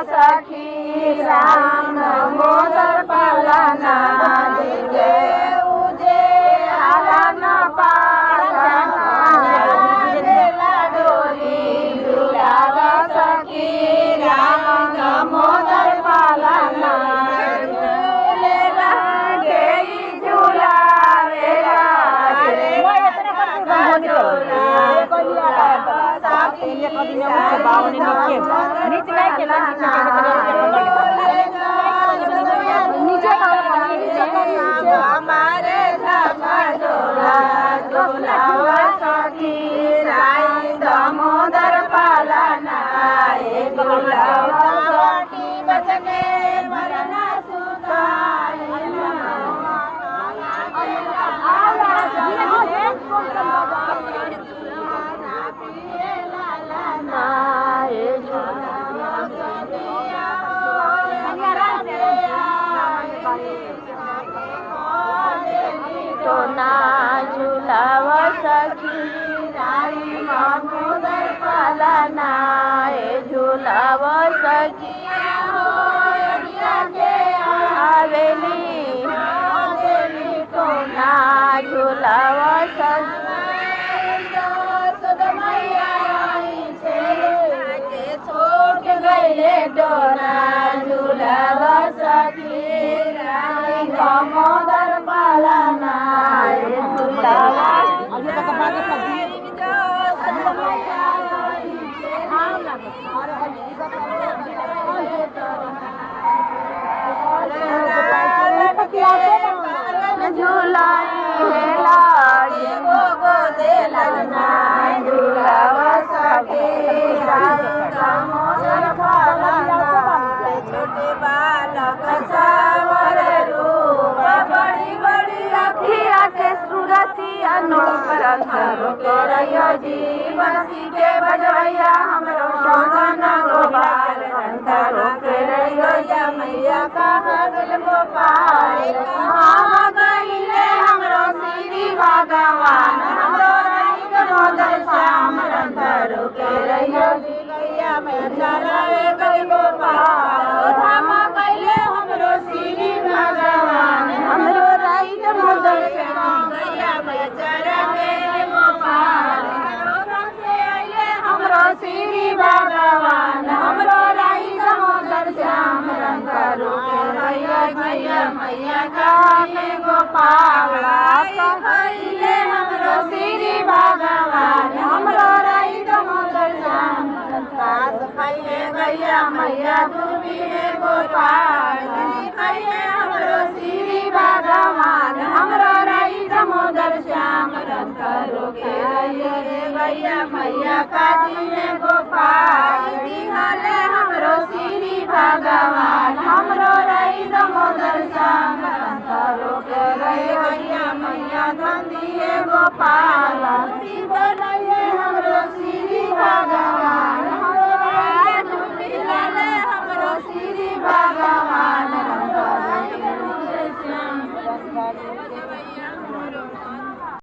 सखी राम दामोदर पालना दिले उजे आलन पालना डोरी झुलाव सखी राम दामोदर पालना हमारे सखी राई दामोदर पालना बचने मरना तो ना झुलाव सखी राई दामोदर पालना झुलाव सखी आवेली तो ना झुलाव छोट गए डोना झुलाव सखी राई दामोदर पालना छोटे बालक सावर रूप बड़ी बड़ी अखिया के सूरती अनोपर रहियो जीवन सीखे बजवैया हमरो शोधन गोपाल अंतरो के रहियो या मैया कहा गल गोपाल कहा गईले हमरो श्री भगवान हमरो रहित मोदर श्याम अंतरो के रहियो जी गैया मैं चरावे गल गोपाल धाम गईले हमरो श्री भगवान हमरो रहित मोदर श्याम गैया मैं चरावे गोपाल हमरो श्री भगवान हमरो रहित मोदर श्याम रंगरो के रहियो गैया मैया काहे गोपाल गईले हमरो श्री भगवान हमरो रहित मोदर श्याम कास खैले गैया मैया दुबी गोपाल खैले हमरो श्री भगवान हमरो रहित मोदर श्याम रंगरो के रहियो गैया मैया काजी गोपाल दिहले हमरो श्री भगवान हमरो रहित मोदर श्याम रंगरो के रहियो गैया मैया धन दिए गोपाल।